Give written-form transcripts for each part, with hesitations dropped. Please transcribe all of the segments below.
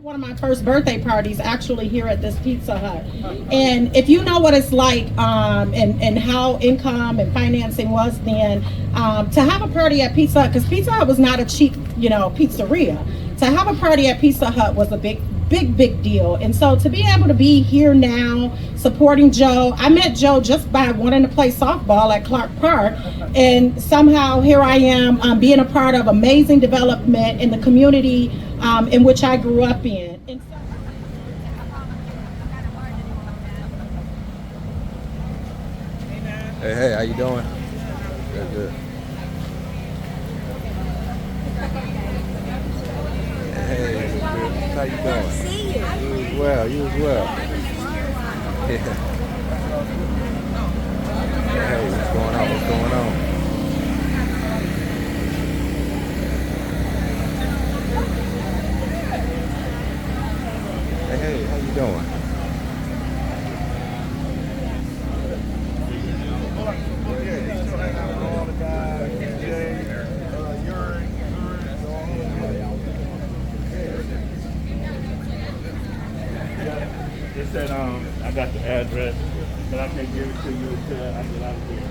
One of my first birthday parties actually here at this Pizza Hut. And if you know what it's like and how income and financing was then, to have a party at Pizza Hut, because Pizza Hut was not a cheap, pizzeria. To have a party at Pizza Hut was a big deal. And so to be able to be here now supporting Joe, I met Joe just by wanting to play softball at Clark Park, and somehow here I am being a part of amazing development in the community in which I grew up in. Hey, how you doing? Good. Hey, how you doing? Good to see you. You as well. Yeah. Hey, what's going on? Hey, how you doing? They said I got the address, but I can't give it to you until I get out of here.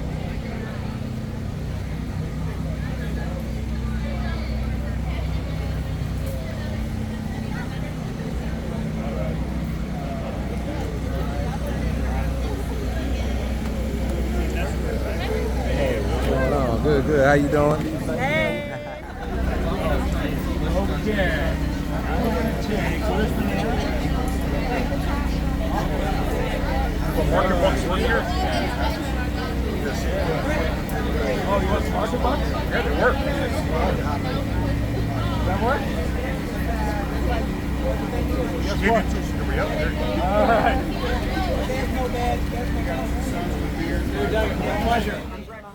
Hey, what's going on? Good. How you doing? Hey. Okay. Market bucks were here? Oh, you want some market bucks? Yeah, they work. Does that work? Guess what? Here we go. All right. Pleasure.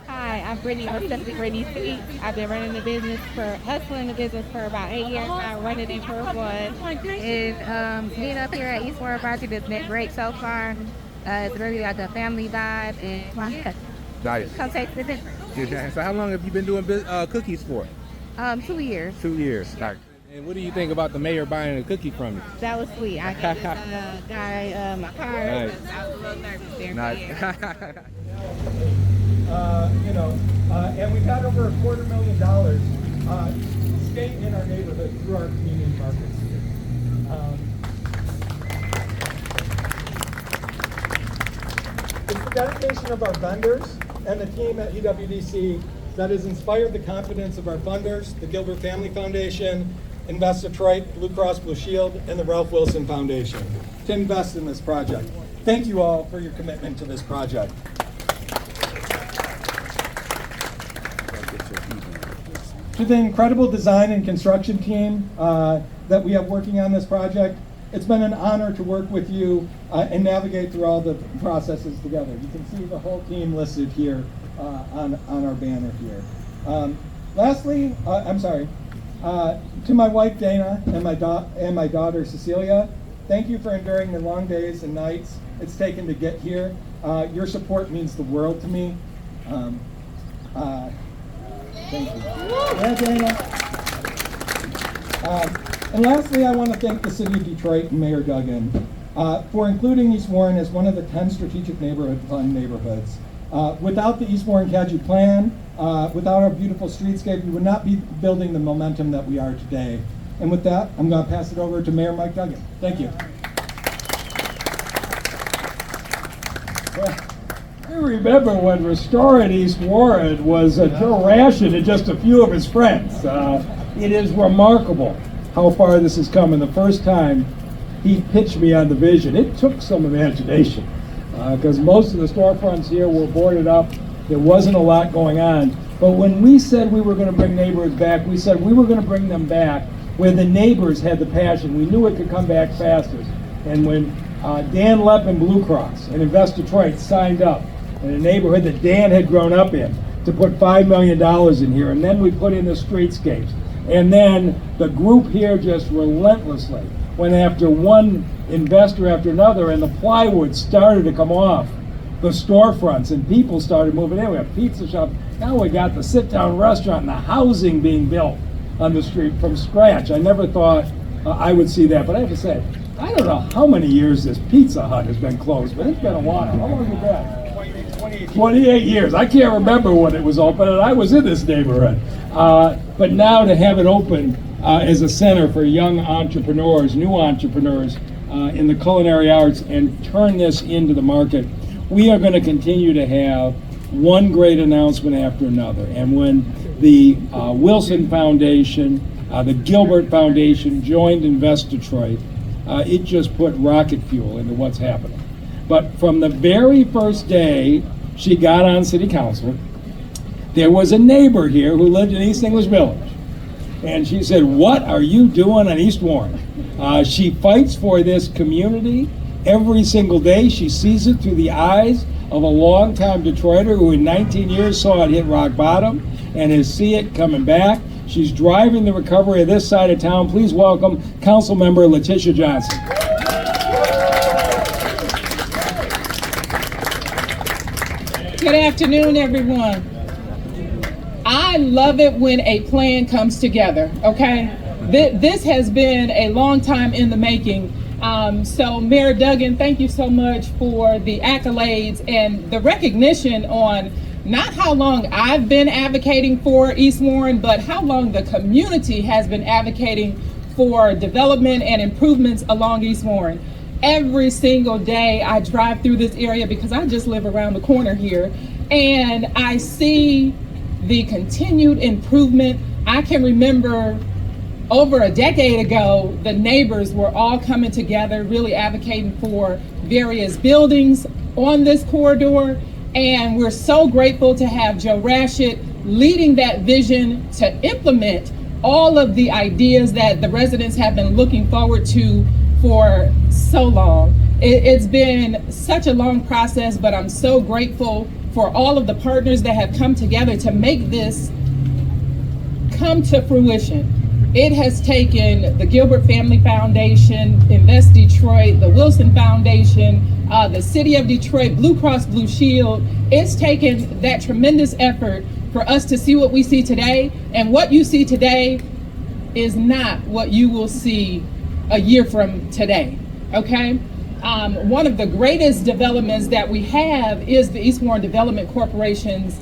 Hi, I'm Brittany. Brittany Sweet. I've been running the business hustling the business for about 8 years now, running it for one. And being up here at East Warren Project has been great so far. It's really like a family vibe, and yeah, Nice. come taste the difference. So how long have you been doing cookies for? 2 years. 2 years. Nice. And what do you think about the mayor buying a cookie from you? That was sweet. I gave this guy my card. Nice. I was a little nervous there. Nice. And we've had over $250,000 stay in our neighborhood through our community markets. It's the dedication of our vendors and the team at EWDC that has inspired the confidence of our funders, the Gilbert Family Foundation, Invest Detroit, Blue Cross Blue Shield, and the Ralph Wilson Foundation to invest in this project. Thank you all for your commitment to this project. To the incredible design and construction team that we have working on this project, it's been an honor to work with you and navigate through all the processes together. You can see the whole team listed here on our banner here. Lastly, to my wife Dana and my daughter Cecilia, thank you for enduring the long days and nights it's taken to get here. Your support means the world to me. Thank you. Yeah, Dana. And lastly, I want to thank the City of Detroit and Mayor Dugen for including East Warren as one of the 10 strategic neighborhood fund neighborhoods. Without the East Warren CAGI plan, without our beautiful streetscape, we would not be building the momentum that we are today. And with that, I'm going to pass it over to Mayor Mike Dugen. Thank you. I remember when restoring East Warren was Joe Rashid and just a few of his friends. It is remarkable how far this has come. And the first time he pitched me on the vision, it took some imagination because most of the storefronts here were boarded up. There wasn't a lot going on. But when we said we were going to bring neighborhoods back, we said we were going to bring them back where the neighbors had the passion. We knew it could come back faster. And when Dan Lepp and Blue Cross and Invest Detroit signed up in a neighborhood that Dan had grown up in to put $5 million in here, and then we put in the streetscapes. And then the group here just relentlessly went after one investor after another, and the plywood started to come off the storefronts, and people started moving in. We have pizza shops. Now we got the sit-down restaurant and the housing being built on the street from scratch. I never thought I would see that. But I have to say, I don't know how many years this Pizza Hut has been closed, but it's been a while. How long has it been? 28 years. I can't remember when it was open, and I was in this neighborhood. But now to have it open as a center for young entrepreneurs, new entrepreneurs in the culinary arts, and turn this into the market, we are going to continue to have one great announcement after another. And when the Wilson Foundation, the Gilbert Foundation joined Invest Detroit, it just put rocket fuel into what's happening. But from the very first day she got on city council, there was a neighbor here who lived in East English Village. And she said, "What are you doing on East Warren?" She fights for this community every single day. She sees it through the eyes of a longtime Detroiter who in 19 years saw it hit rock bottom and has seen it coming back. She's driving the recovery of this side of town. Please welcome Council Member Letitia Johnson. Good afternoon, everyone. I love it when a plan comes together, okay? This has been a long time in the making. So Mayor Dugen, thank you so much for the accolades and the recognition on not how long I've been advocating for East Warren, but how long the community has been advocating for development and improvements along East Warren. Every single day I drive through this area because I just live around the corner here, and I see the continued improvement. I can remember over a decade ago, the neighbors were all coming together, really advocating for various buildings on this corridor. And we're so grateful to have Joe Rashid leading that vision to implement all of the ideas that the residents have been looking forward to for so long. It's been such a long process, but I'm so grateful for all of the partners that have come together to make this come to fruition. It has taken the Gilbert Family Foundation, Invest Detroit, the Wilson Foundation, the City of Detroit, Blue Cross Blue Shield. It's taken that tremendous effort for us to see what we see today. And what you see today is not what you will see a year from today, okay? One of the greatest developments that we have is the East Warren Development Corporation's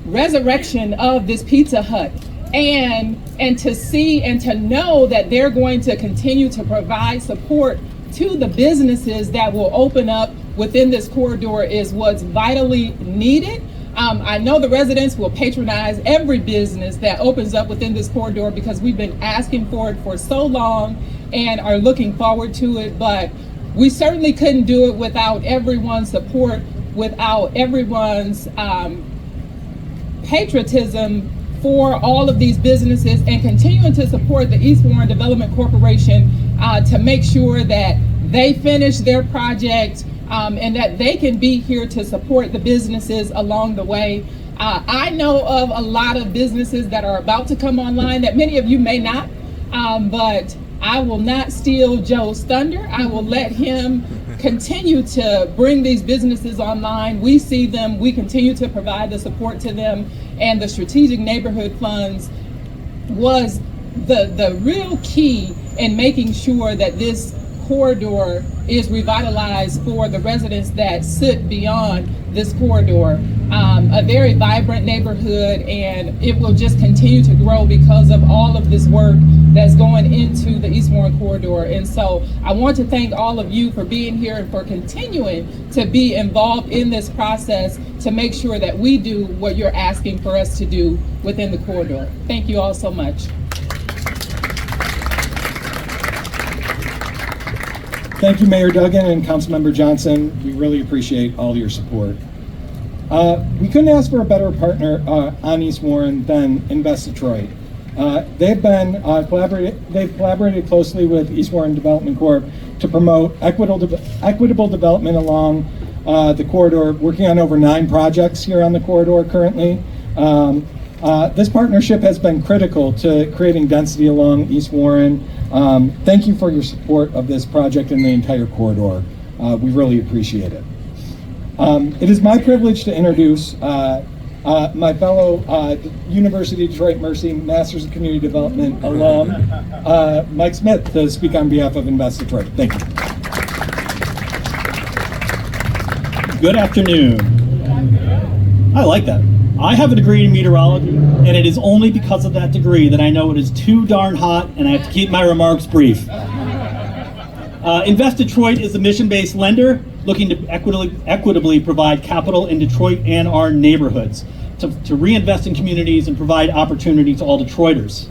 resurrection of this Pizza Hut. And to see and to know that they're going to continue to provide support to the businesses that will open up within this corridor is what's vitally needed. I know the residents will patronize every business that opens up within this corridor because we've been asking for it for so long and are looking forward to it, but we certainly couldn't do it without everyone's support, without everyone's patriotism for all of these businesses, and continuing to support the East Warren Development Corporation to make sure that they finish their project and that they can be here to support the businesses along the way. I know of a lot of businesses that are about to come online that many of you may not, but I will not steal Joe's thunder. I will let him continue to bring these businesses online. We see them, we continue to provide the support to them, and the strategic neighborhood funds was the real key in making sure that this corridor is revitalized for the residents that sit beyond this corridor. A very vibrant neighborhood, and it will just continue to grow because of all of this work that's going into the East Warren corridor. And so I want to thank all of you for being here and for continuing to be involved in this process to make sure that we do what you're asking for us to do within the corridor. Thank you all so much. Thank you, Mayor Dugen and Councilmember Johnson. We really appreciate all your support. We couldn't ask for a better partner on East Warren than Invest Detroit. They've collaborated closely with East Warren Development Corp to promote equitable development along the corridor, working on over 9 projects here on the corridor currently. This partnership has been critical to creating density along East Warren. Thank you for your support of this project and the entire corridor. We really appreciate it. It is my privilege to introduce my fellow University of Detroit Mercy Masters of Community Development alum, Mike Smith, to speak on behalf of Invest Detroit. Thank you. Good afternoon. I like that. I have a degree in meteorology, and it is only because of that degree that I know it is too darn hot, and I have to keep my remarks brief. Invest Detroit is a mission-based lender looking to equitably provide capital in Detroit and our neighborhoods to reinvest in communities and provide opportunity to all Detroiters.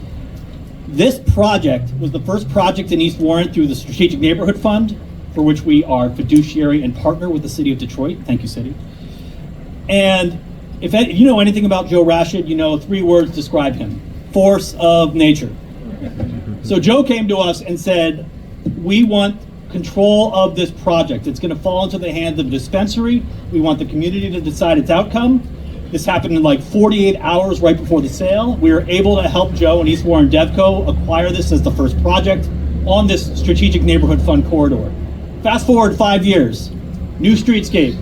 This project was the first project in East Warren through the Strategic Neighborhood Fund, for which we are fiduciary and partner with the City of Detroit. Thank you, City. And if you know anything about Joe Rashid, you know 3 words describe him: force of nature. So Joe came to us and said, we want control of this project. It's going to fall into the hands of a dispensary. We want the community to decide its outcome. This happened in like 48 hours right before the sale. We were able to help Joe and East Warren DevCo acquire this as the first project on this Strategic Neighborhood Fund corridor. Fast forward 5 years, new streetscape,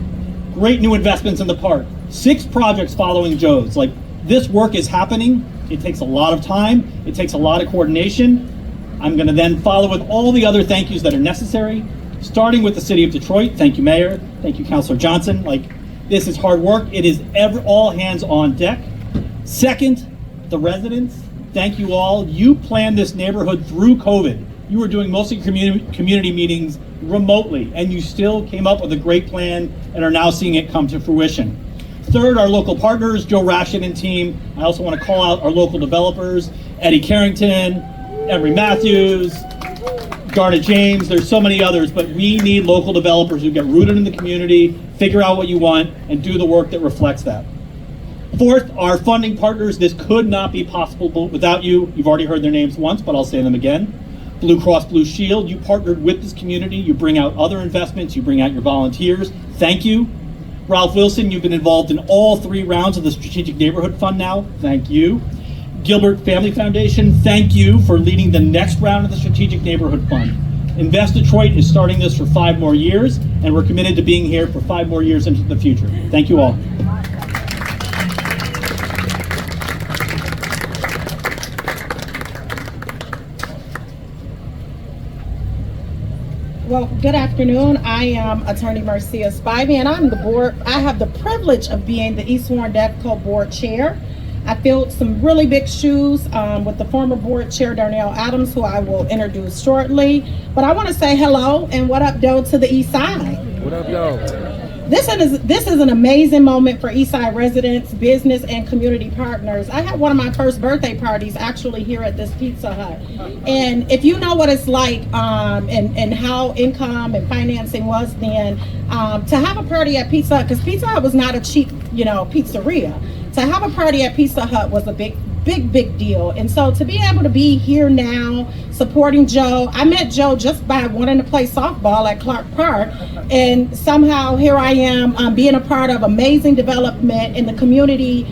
great new investments in the park, 6 projects following Joe's. Like, this work is happening. It takes a lot of time. It takes a lot of coordination. I'm going to then follow with all the other thank yous that are necessary, starting with the City of Detroit. Thank you, Mayor. Thank you, Councilor Johnson. Like, this is hard work. It is all hands on deck. Second, the residents. Thank you all. You planned this neighborhood through COVID. You were doing most of your community meetings remotely, and you still came up with a great plan and are now seeing it come to fruition. Third, our local partners, Joe Rashid and team. I also want to call out our local developers, Eddie Carrington, Emery Matthews, Garnet James. There's so many others, but we need local developers who get rooted in the community, figure out what you want, and do the work that reflects that. Fourth, our funding partners. This could not be possible without you. You've already heard their names once, but I'll say them again. Blue Cross Blue Shield, you partnered with this community. You bring out other investments. You bring out your volunteers. Thank you. Ralph Wilson, you've been involved in all 3 rounds of the Strategic Neighborhood Fund now. Thank you. Gilbert Family Foundation, thank you for leading the next round of the Strategic Neighborhood Fund. Invest Detroit is starting this for 5 more years, and we're committed to being here for 5 more years into the future. Thank you all. Well, good afternoon. I am Attorney Marcia Spivey, and I have the privilege of being the East Warren DevCo Board Chair. I filled some really big shoes with the former board chair, Darnell Adams, who I will introduce shortly. But I want to say hello and what up, though, to the East Side. What up, y'all? This is an amazing moment for East Side residents, business, and community partners. I had one of my first birthday parties actually here at this Pizza Hut. And if you know what it's like and how income and financing was then, to have a party at Pizza Hut, because Pizza Hut was not a cheap, pizzeria. To have a party at Pizza Hut was a big deal. And so to be able to be here now supporting Joe, I met Joe just by wanting to play softball at Clark Park, and somehow here I am being a part of amazing development in the community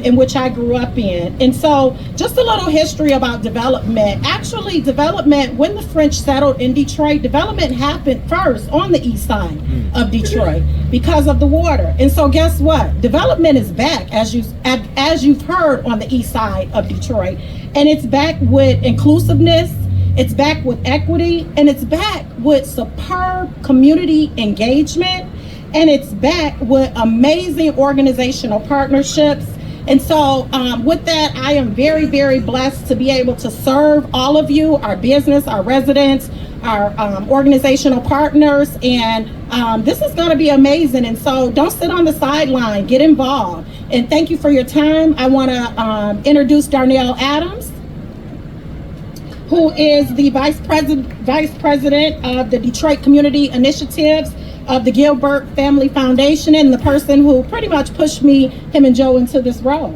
in which I grew up in. And so just a little history about development. Actually, development, when the French settled in Detroit, development happened first on the east side of Detroit because of the water. And so guess what? Development is back, as you've heard, on the east side of Detroit. And it's back with inclusiveness, it's back with equity, and it's back with superb community engagement, and it's back with amazing organizational partnerships. And so with that, I am very, very blessed to be able to serve all of you, our business, our residents, our organizational partners, and this is going to be amazing. And so don't sit on the sideline, get involved. And thank you for your time. I want to introduce Darnell Adams, who is the vice president of the Detroit Community Initiatives of the Gilbert Family Foundation, and the person who pretty much pushed him and Joe into this role.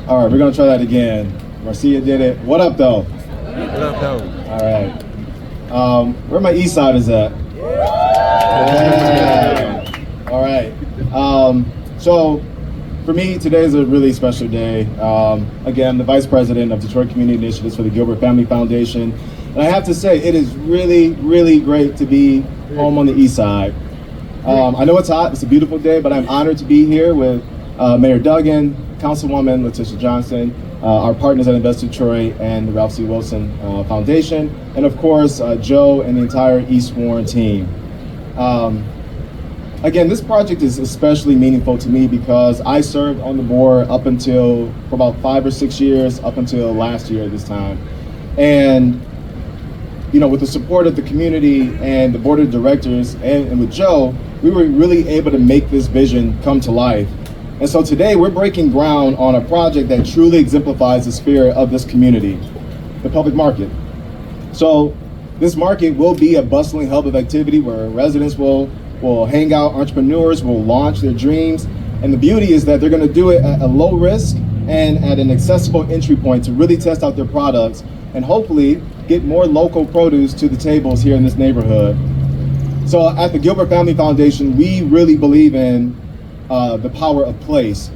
All right, we're gonna try that again. Marcia did it. What up, though? What up, though? All right. Where my east side is at? Yeah. All right. So for me, today is a really special day. Again, I'm the vice president of Detroit Community Initiatives for the Gilbert Family Foundation. And I have to say, it is really, really great to be home on the east side. I know it's hot, it's a beautiful day, but I'm honored to be here with Mayor Dugen, Councilwoman Letitia Johnson, our partners at Invest Detroit and the Ralph C. Wilson Foundation, and of course, Joe and the entire East Warren team. Again, this project is especially meaningful to me because I served on the board up until, for about 5 or 6 years, up until last year this time. And, you know, with the support of the community and the board of directors and with Joe, we were really able to make this vision come to life. And so today we're breaking ground on a project that truly exemplifies the spirit of this community, the public market. So this market will be a bustling hub of activity where residents will hang out, entrepreneurs will launch their dreams. And the beauty is that they're gonna do it at a low risk and at an accessible entry point to really test out their products and hopefully get more local produce to the tables here in this neighborhood. So at the Gilbert Family Foundation, we really believe in the power of place.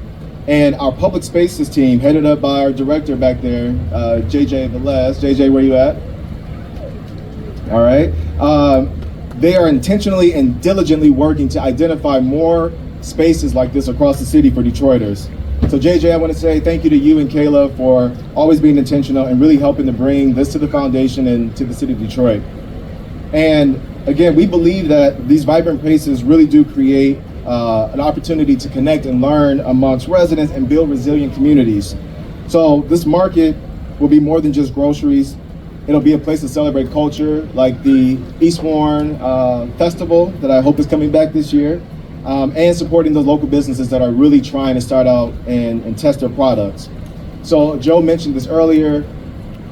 And our public spaces team, headed up by our director back there, JJ Velez. JJ, where you at? All right. They are intentionally and diligently working to identify more spaces like this across the city for Detroiters. So JJ, I want to say thank you to you and Kayla for always being intentional and really helping to bring this to the foundation and to the city of Detroit. And again, we believe that these vibrant places really do create an opportunity to connect and learn amongst residents and build resilient communities. So this market will be more than just groceries. It'll be a place to celebrate culture, like the East Warren Festival that I hope is coming back this year, and supporting those local businesses that are really trying to start out and test their products. So Joe mentioned this earlier.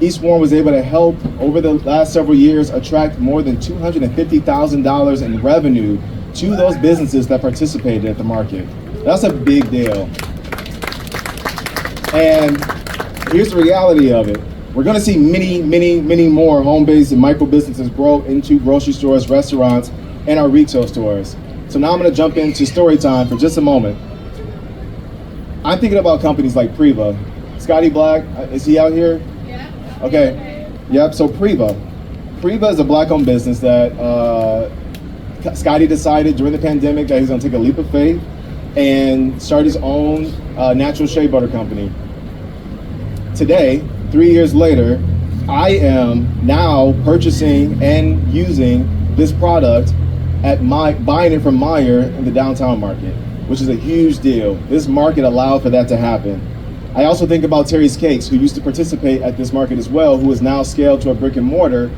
East Warren was able to help over the last several years attract more than $250,000 in revenue to those businesses that participated at the market. That's a big deal. And here's the reality of it. We're gonna see many more home-based and micro businesses grow into grocery stores, restaurants, and our retail stores. So now I'm gonna jump into story time for just a moment. I'm thinking about companies like Priva. Scotty Black, is he out here? Yeah. Okay, yep, so Priva. Priva is a Black-owned business that Scotty decided during the pandemic that he's gonna take a leap of faith and start his own natural shea butter company. Today, 3 years later, I am now purchasing and using this product buying it from Meyer in the downtown market, which is a huge deal. This market allowed for that to happen. I also think about Terry's Cakes, who used to participate at this market as well, who is now scaled to a brick and mortar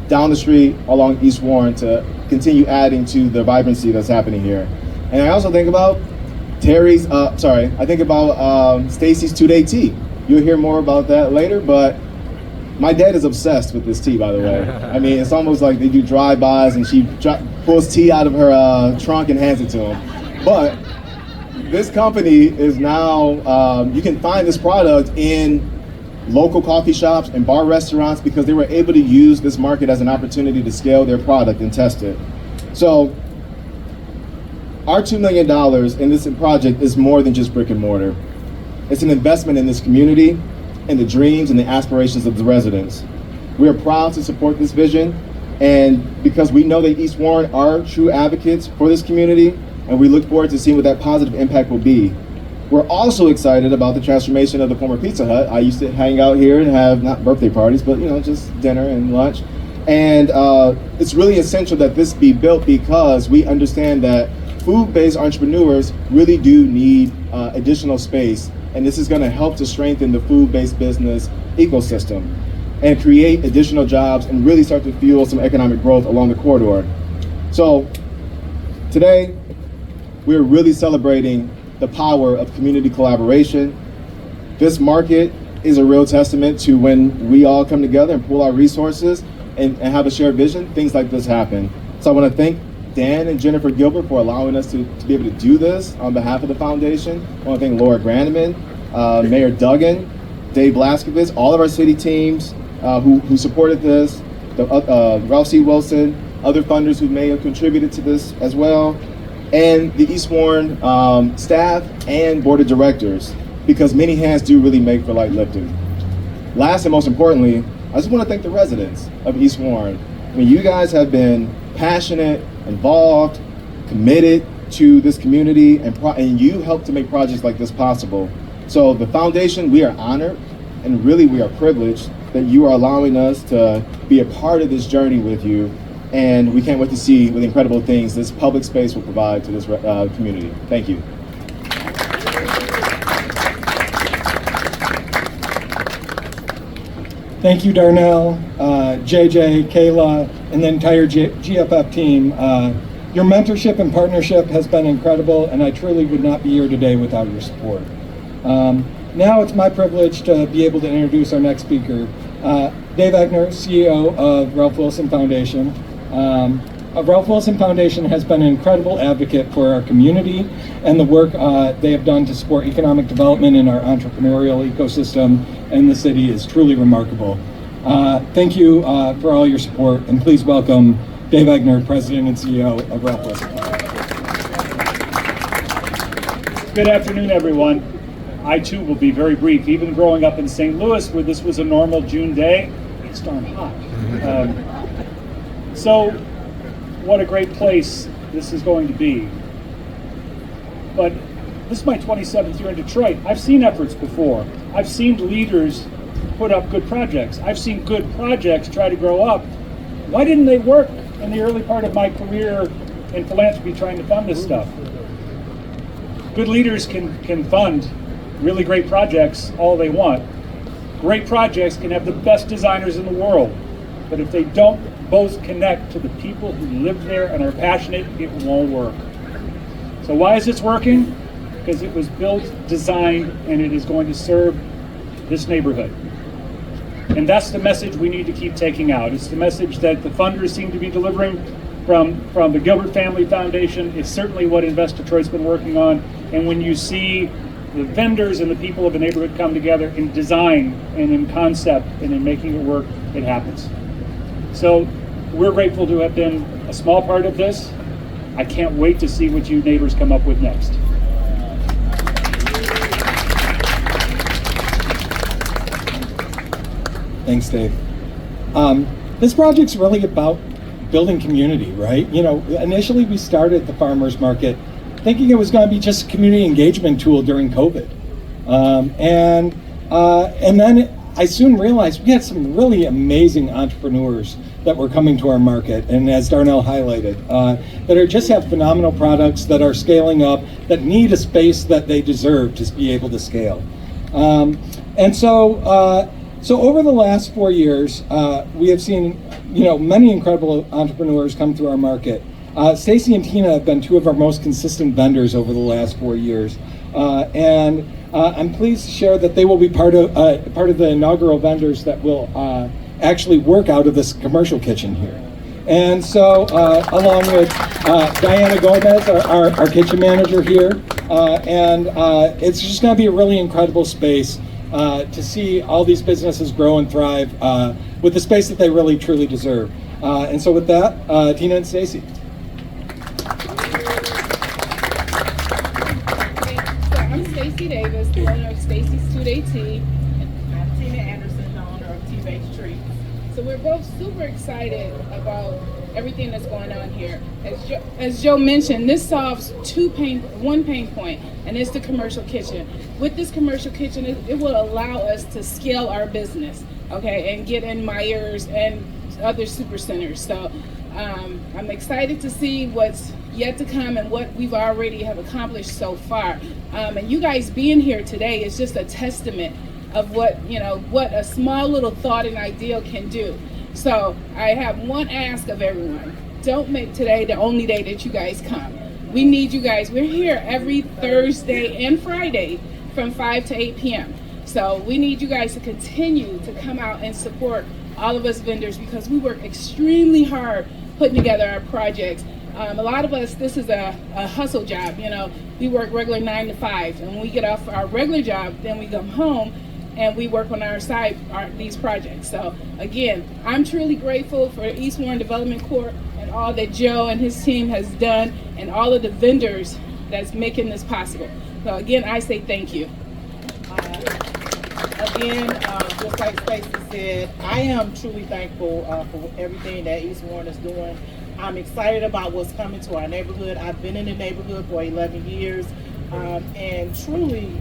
down the street along East Warren to continue adding to the vibrancy that's happening here. And I also think about I think about Stacy's 2-Day Tea. You'll hear more about that later, but my dad is obsessed with this tea, by the way. I mean, it's almost like they do drive-bys and she pulls tea out of her trunk and hands it to him. But this company is now, you can find this product in local coffee shops and bar restaurants because they were able to use this market as an opportunity to scale their product and test it. So our $2 million in this project is more than just brick and mortar. It's an investment in this community and the dreams and the aspirations of the residents. We are proud to support this vision, and because we know that East Warren are true advocates for this community, and we look forward to seeing what that positive impact will be. We're also excited about the transformation of the former Pizza Hut. I used to hang out here and have, not birthday parties, but just dinner and lunch. And it's really essential that this be built because we understand that food-based entrepreneurs really do need additional space. And this is going to help to strengthen the food-based business ecosystem and create additional jobs and really start to fuel some economic growth along the corridor. So today, we're really celebrating the power of community collaboration. This market is a real testament to when we all come together and pool our resources and have a shared vision, things like this happen. So I want to thank Dan and Jennifer Gilbert for allowing us to be able to do this on behalf of the foundation. I want to thank Laura Grandeman, Mayor Dugen, Dave Blaskovitz, all of our city teams who supported this, Ralph C. Wilson, other funders who may have contributed to this as well, and the East Warren staff and board of directors, because many hands do really make for light lifting. Last and most importantly, I just want to thank the residents of East Warren. I mean, you guys have been passionate, involved, committed to this community, and you helped to make projects like this possible. So the foundation, we are honored, and really we are privileged that you are allowing us to be a part of this journey with you, and we can't wait to see what incredible things this public space will provide to this community. Thank you. Thank you, Darnell, JJ, Kayla, and the entire GFF team. Your mentorship and partnership has been incredible, and I truly would not be here today without your support. Now it's my privilege to be able to introduce our next speaker, Dave Egner, CEO of Ralph Wilson Foundation. Ralph Wilson Foundation has been an incredible advocate for our community, and the work they have done to support economic development in our entrepreneurial ecosystem in the city is truly remarkable. Thank you for all your support, and please welcome Dave Egner, President and CEO of Ralph Wilson. Good afternoon, everyone. I too will be very brief. Even growing up in St. Louis, where this was a normal June day, it's darn hot. So, what a great place this is going to be. But this is my 27th year in Detroit. I've seen efforts before. I've seen leaders put up good projects. I've seen good projects try to grow up. Why didn't they work in the early part of my career in philanthropy trying to fund this stuff? Good leaders can fund really great projects all they want. Great projects can have the best designers in the world, but if they don't both connect to the people who live there and are passionate, it won't work. So why is this working? Because it was built, designed, and it is going to serve this neighborhood. And that's the message we need to keep taking out. It's the message that the funders seem to be delivering from the Gilbert Family Foundation. It's certainly what Invest Detroit's been working on. And when you see the vendors and the people of the neighborhood come together in design and in concept and in making it work, it happens. So we're grateful to have been a small part of this. I can't wait to see what you neighbors come up with next. Thanks, Dave. This project's really about building community, right? You know, initially we started the farmers market thinking it was going to be just a community engagement tool during COVID. And then I soon realized we had some really amazing entrepreneurs that were coming to our market, and as Darnell highlighted, that just have phenomenal products that are scaling up, that need a space that they deserve to be able to scale. So over the last 4 years, we have seen, many incredible entrepreneurs come through our market. Stacy and Tina have been two of our most consistent vendors over the last 4 years, and I'm pleased to share that they will be part of the inaugural vendors that will actually work out of this commercial kitchen here. And so, along with Diana Gomez, our kitchen manager here, and it's just going to be a really incredible space to see all these businesses grow and thrive with the space that they really truly deserve. And so, with that, Tina and Stacy. I'm Stacy Davis, the owner of Stacy's Today Tea, and I'm Tina Anderson, the owner of Tea Baked Treats. So we're both super excited about everything that's going on here. As Joe mentioned, this solves one pain point, and it's the commercial kitchen. With this commercial kitchen, it will allow us to scale our business, okay, and get in Myers and other super centers. So I'm excited to see what's yet to come and what we've already have accomplished so far. And you guys being here today is just a testament of what a small little thought and ideal can do. So I have one ask of everyone: don't make today the only day that you guys come. We need you guys. We're here every Thursday and Friday from 5 to 8 p.m. So we need you guys to continue to come out and support all of us vendors, because we work extremely hard putting together our projects. A lot of us, this is a hustle job. We work regular 9 to 5, and when we get off our regular job, then we come home and we work on our side, these projects. So again, I'm truly grateful for East Warren Development Corp and all that Joe and his team has done, and all of the vendors that's making this possible. So again, I say thank you. Again, just like Stacy said, I am truly thankful for everything that East Warren is doing. I'm excited about what's coming to our neighborhood. I've been in the neighborhood for 11 years, and truly,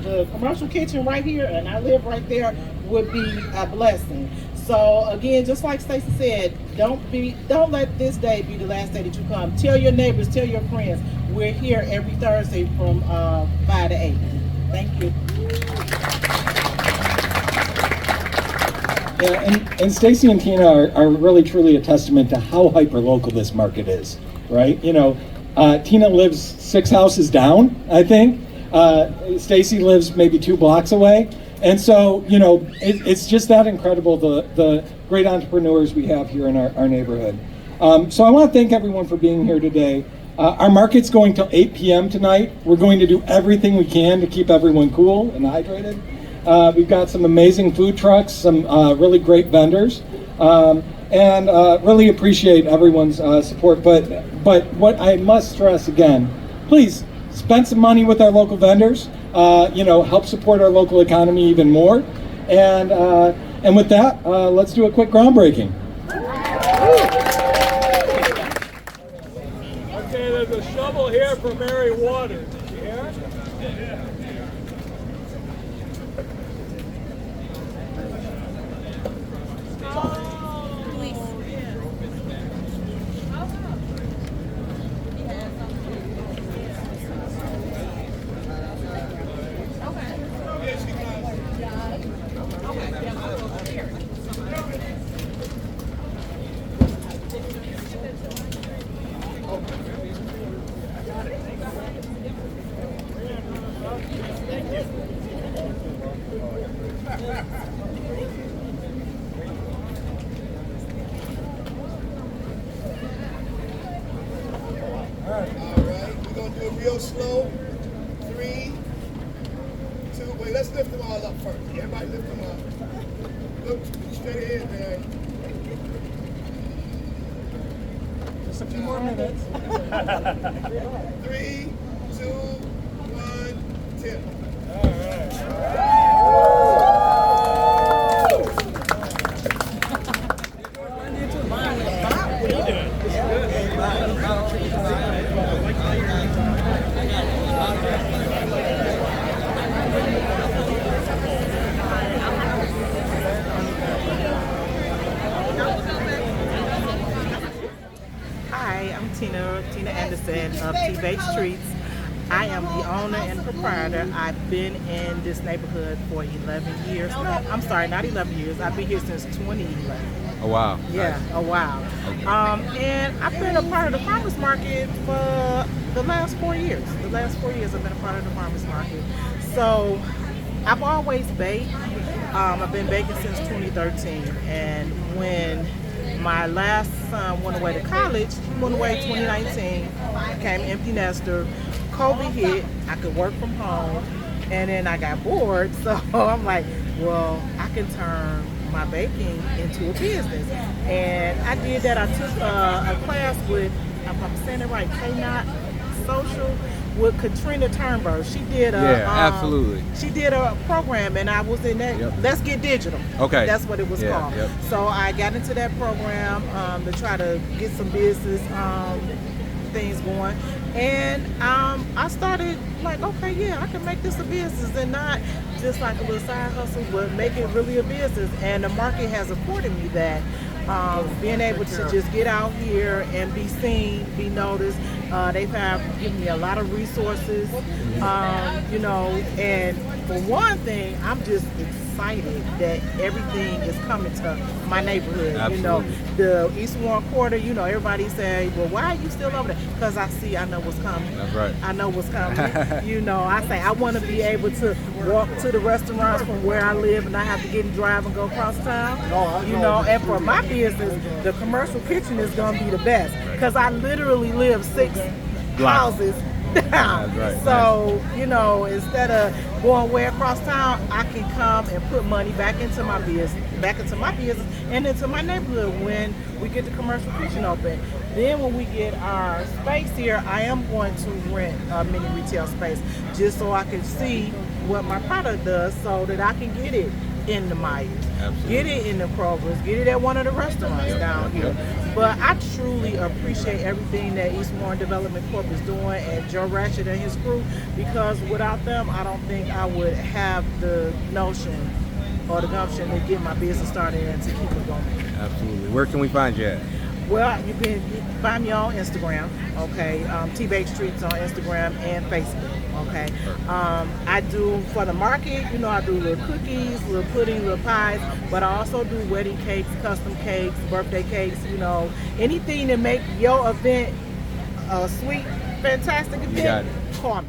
the commercial kitchen right here, and I live right there, would be a blessing. So again, just like Stacy said, don't let this day be the last day that you come. Tell your neighbors, tell your friends. We're here every Thursday from 5 to 8. Thank you. Yeah, and Stacy and Tina are really truly a testament to how hyper-local this market is, right? You know, Tina lives 6 houses down, I think. Stacy lives maybe 2 blocks away. And so, you know, it's just that incredible, the great entrepreneurs we have here in our neighborhood. So I want to thank everyone for being here today. Our market's going till 8 p.m. tonight. We're going to do everything we can to keep everyone cool and hydrated. We've got some amazing food trucks, some really great vendors, and really appreciate everyone's support. But what I must stress again, please spend some money with our local vendors. You know, help support our local economy even more. And with that, let's do a quick groundbreaking. Okay, there's a shovel here for Mary Waters. Yeah? Real slow. 3, 2, wait, let's lift them all up first. Everybody lift them up. Look straight ahead, man. Just a few more minutes. 3, 2, 1, 10. All right. Hi, I'm Tina Anderson of T-Baked Treats. I am the owner and proprietor. I've been in this neighborhood for 11 years. I'm sorry, not 11 years. I've been here since 2011. Oh, wow. Yeah, Nice. a while. And I've been a part of the farmers market for the last 4 years. The last 4 years I've been a part of the farmers market. So I've always baked. I've been baking since 2013. And when my last son went away to college, he went away 2019, became empty nester. COVID hit, I could work from home, and then I got bored. So I'm like, well, I can turn my baking into a business. And I did that. I took a class with, if I'm saying it right, K-Not Social, with Katrina Turnberg. She did absolutely. She did a program, and I was in that. Yep. Let's Get Digital. Okay. That's what it was called. Yep. So I got into that program to try to get some business things going. And I started like, okay, yeah, I can make this a business and not just like a little side hustle, but make it really a business. And the market has afforded me that. Being able to just get out here and be seen, be noticed. They've given me a lot of resources, you know, and for one thing, I'm just excited that everything is coming to my neighborhood. Absolutely. You know, the East Warren quarter, you know, everybody say, well, why are you still over there? Because I know what's coming. That's right. I know what's coming. You know, I say I want to be able to walk to the restaurants from where I live and not have to get and drive and go across town. You know, and for my business, the commercial kitchen is going to be the best because I literally live 6 houses down. Right. So, you know, instead of going way across town, I can come and put money back into my business and into my neighborhood when we get the commercial kitchen open. Then when we get our space here, I am going to rent a mini retail space just so I can see what my product does so that I can get it in the Myers, get it in the Kroger's, get it at one of the restaurants down here. But I truly appreciate everything that East Warren Development Corp is doing and Joe Rashid and his crew, because without them, I don't think I would have the notion or the gumption to get my business started and to keep it going. Absolutely. Where can we find you at? Well, you can find me on Instagram, okay? T-Bake Streets on Instagram and Facebook, okay? I do, for the market, you know, I do little cookies, little pudding, little pies, but I also do wedding cakes, custom cakes, birthday cakes, you know, anything to make your event a sweet, fantastic event, call me.